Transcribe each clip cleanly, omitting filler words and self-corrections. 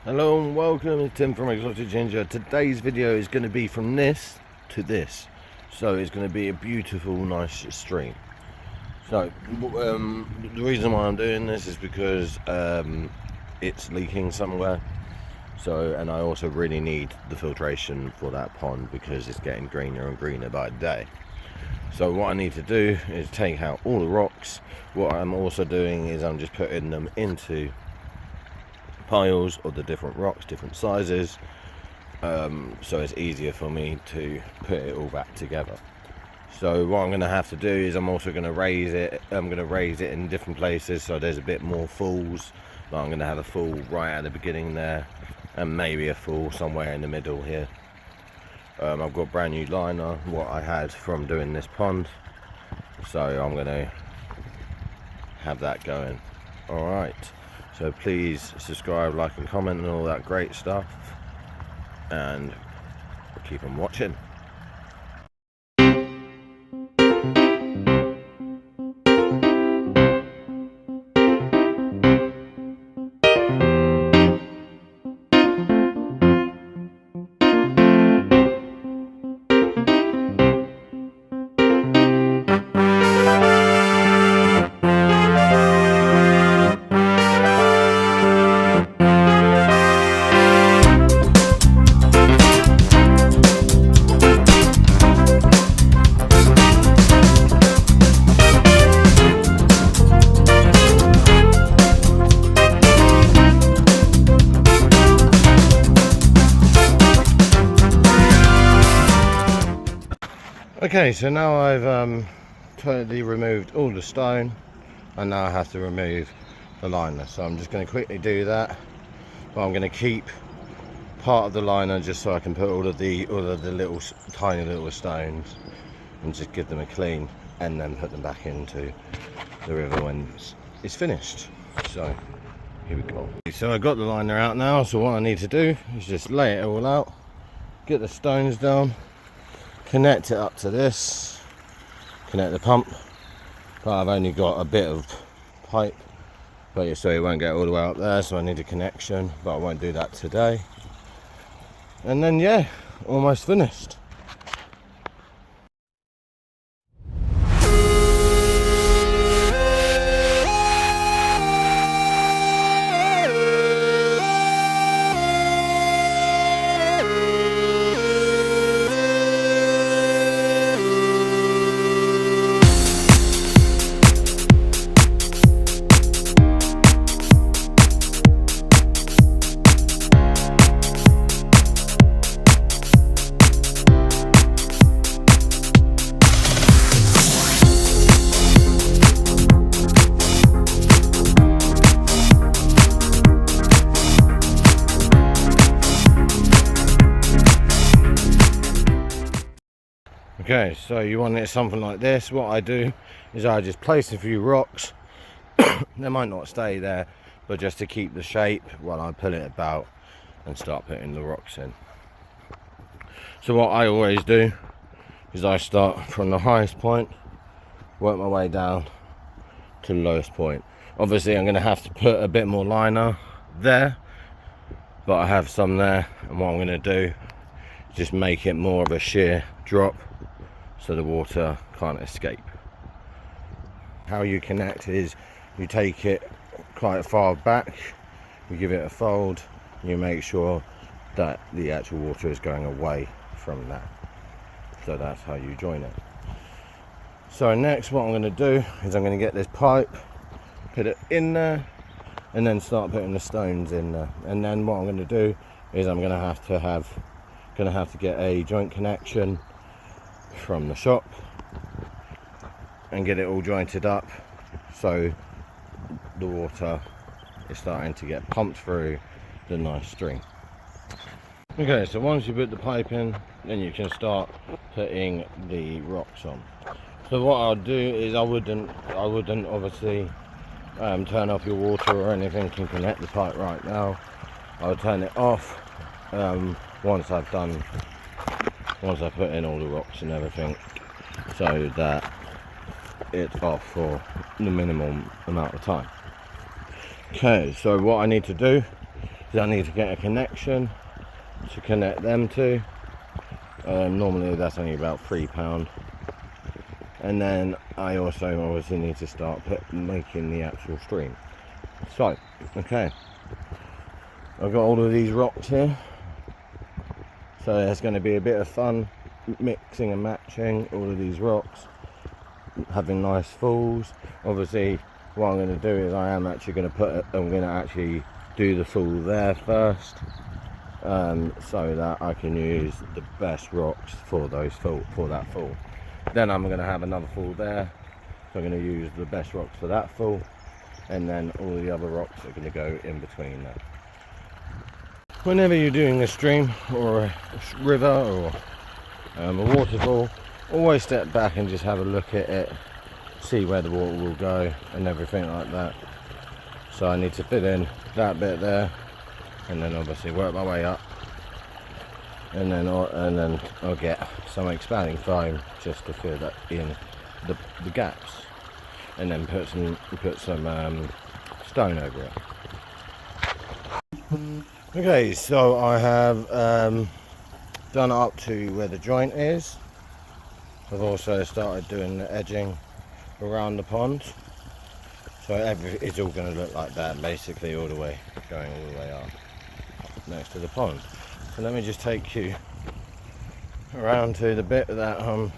Hello and welcome, it's Tim from Exotic Ginger. Today's video is going to be from this to this, so it's going to be a beautiful, nice stream. So the reason why I'm doing this is because it's leaking somewhere, and I also really need the filtration for that pond because it's getting greener and greener by the day. So what I need to do is take out all the rocks. What I'm also doing is I'm just putting them into piles of the different rocks, different sizes, so it's easier for me to put it all back together. So what I'm going to have to do is I'm also going to raise it. I'm going to raise it in different places, so there's a bit more falls. But I'm going to have a fall right at the beginning there, and maybe a fall somewhere in the middle here. I've got brand new liner, what I had from doing this pond, so I'm going to have that going. All right. So please subscribe, like and comment and all that great stuff, and keep on watching. Okay, so now I've totally removed all the stone, and now I have to remove the liner. So I'm just going to quickly do that, but I'm going to keep part of the liner just so I can put all of the little tiny little stones and just give them a clean, and then put them back into the river when it's finished. So here we go. So I got the liner out now, so what I need to do is just lay it all out, get the stones down, connect it up to this, connect the pump, but I've only got a bit of pipe, so it won't get all the way up there, so I need a connection, but I won't do that today. And then yeah, almost finished. Okay, so you want it something like this. What I do is I just place a few rocks. They might not stay there, but just to keep the shape while I pull it about and start putting the rocks in. So what I always do is I start from the highest point, work my way down to the lowest point. Obviously I'm going to have to put a bit more liner there, but I have some there, and what I'm going to do is just make it more of a sheer drop so the water can't escape. How you connect is you take it quite far back, you give it a fold, you make sure that the actual water is going away from that. So that's how you join it. So next what I'm going to do is I'm going to get this pipe, put it in there, and then start putting the stones in there. And then what I'm going to do is I'm going to have to get a joint connection from the shop and get it all jointed up, so the water is starting to get pumped through the nice stream. Okay, so once you put the pipe in, then you can start putting the rocks on. So what I'll do is I wouldn't obviously turn off your water or anything and connect the pipe right now. I'll turn it off once I put in all the rocks and everything, so that it's off for the minimum amount of time. Okay, so what I need to do is I need to get a connection to connect them to. Normally that's only about £3, and then I also obviously need to start making the actual stream. So okay, I've got all of these rocks here, so there's going to be a bit of fun mixing and matching all of these rocks, having nice falls. Obviously what I'm going to do is I'm going to actually do the fall there first, so that I can use the best rocks for that fall. Then I'm going to have another fall there, so I'm going to use the best rocks for that fall, and then all the other rocks are going to go in between that. Whenever you're doing a stream or a river or a waterfall, always step back and just have a look at it, see where the water will go and everything like that. So I need to fill in that bit there, and then obviously work my way up, and then I'll get some expanding foam just to fill that in the gaps, and then put some stone over it. Okay, so I have done up to where the joint is. I've also started doing the edging around the pond, so it's all going to look like that basically, all the way up next to the pond. So let me just take you around to the bit that I'm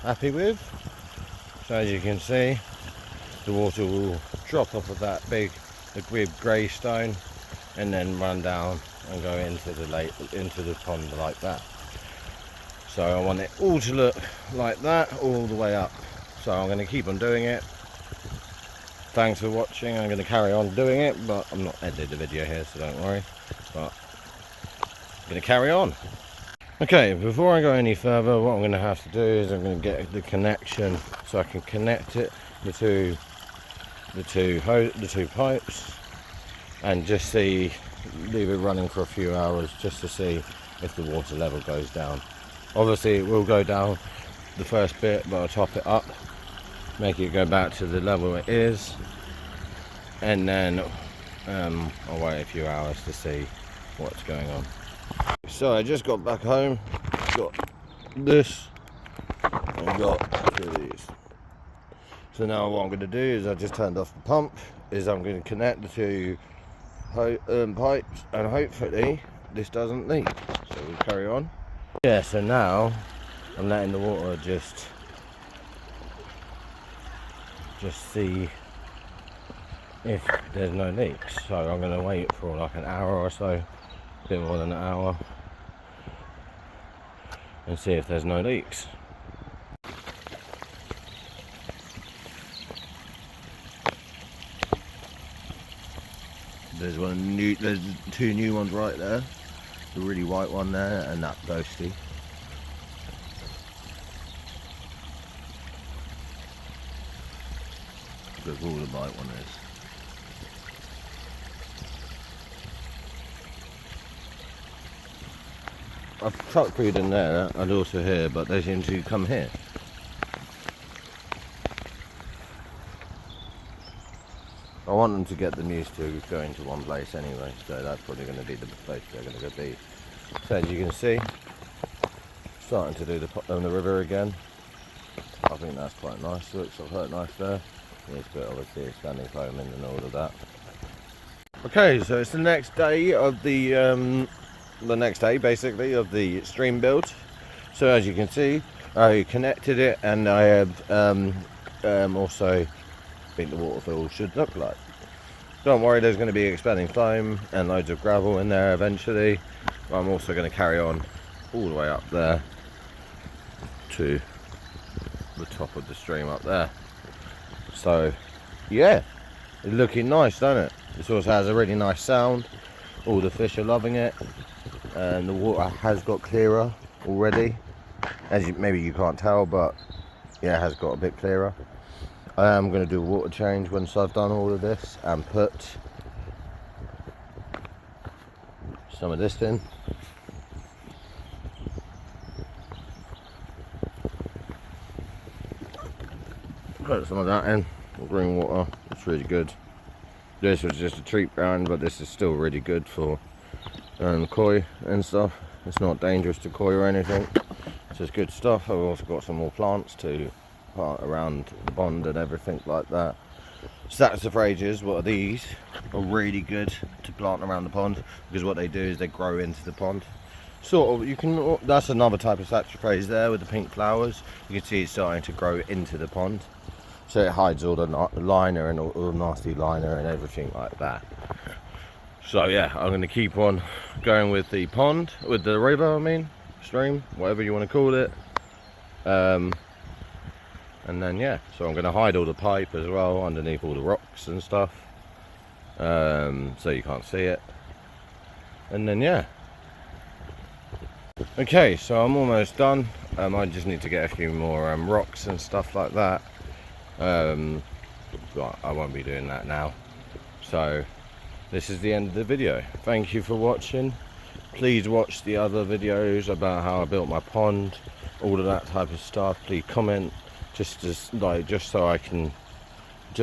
happy with. So as you can see, the water will drop off of that big grey stone and then run down and go into the lake, into the pond like that. So I want it all to look like that all the way up. So I'm going to keep on doing it. Thanks for watching. I'm going to carry on doing it, but I'm not editing the video here, so don't worry. But I'm going to carry on. Okay, before I go any further, what I'm going to have to do is I'm going to get the connection so I can connect it, the two pipes, and just leave it running for a few hours just to see if the water level goes down. Obviously it will go down the first bit, but I'll top it up, make it go back to the level it is, and then I'll wait a few hours to see what's going on. So I just got back home, got this, and got two of these. So now what I'm going to do is I just turned off the pump, is I'm going to connect the two pipes, and hopefully this doesn't leak. So we'll carry on. Yeah, so now I'm letting the water just see if there's no leaks. So I'm going to wait for like an hour or so, a bit more than an hour, and see if there's no leaks. There's two new ones right there, the really white one there and that ghosty. That's all the white one is. I've chucked food in there and also here, but they seem to come here. I want them to get them used to going to one place anyway, so that's probably going to be the place they're going to be. So as you can see, starting to do the river again. I think that's quite nice. Looks quite nice there. Needs a bit obviously expanding foam and all of that. Okay, so it's the next day of the next day basically of the stream build. So as you can see, I connected it, and I have also think the waterfall should look like. Don't worry, there's going to be expanding foam and loads of gravel in there eventually. But I'm also going to carry on all the way up there to the top of the stream up there. So yeah, it's looking nice, doesn't it? This also has a really nice sound. All the fish are loving it, and the water has got clearer already, as maybe you can't tell, but yeah, it has got a bit clearer. I am going to do a water change once I've done all of this and put some of this in. Put some of that in, green water, it's really good. This was just a cheap brand, but this is still really good for koi and stuff. It's not dangerous to koi or anything. It's just good stuff. I've also got some more plants to plant around the pond and everything like that. Saxifrages, what are these? Are really good to plant around the pond, because what they do is they grow into the pond. Sort of, you can. That's another type of saxifrage there with the pink flowers. You can see it's starting to grow into the pond, so it hides all the liner and all the nasty liner and everything like that. So yeah, I'm going to keep on going with the pond, with the river, I mean, stream, whatever you want to call it. And then yeah, so I'm going to hide all the pipe as well underneath all the rocks and stuff, so you can't see it. And then yeah. Okay, so I'm almost done. I just need to get a few more rocks and stuff like that. But I won't be doing that now. So this is the end of the video. Thank you for watching. Please watch the other videos about how I built my pond, all of that type of stuff. Please comment, just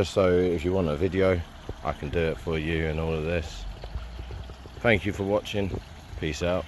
so if you want a video, I can do it for you and all of this. Thank you for watching. Peace out.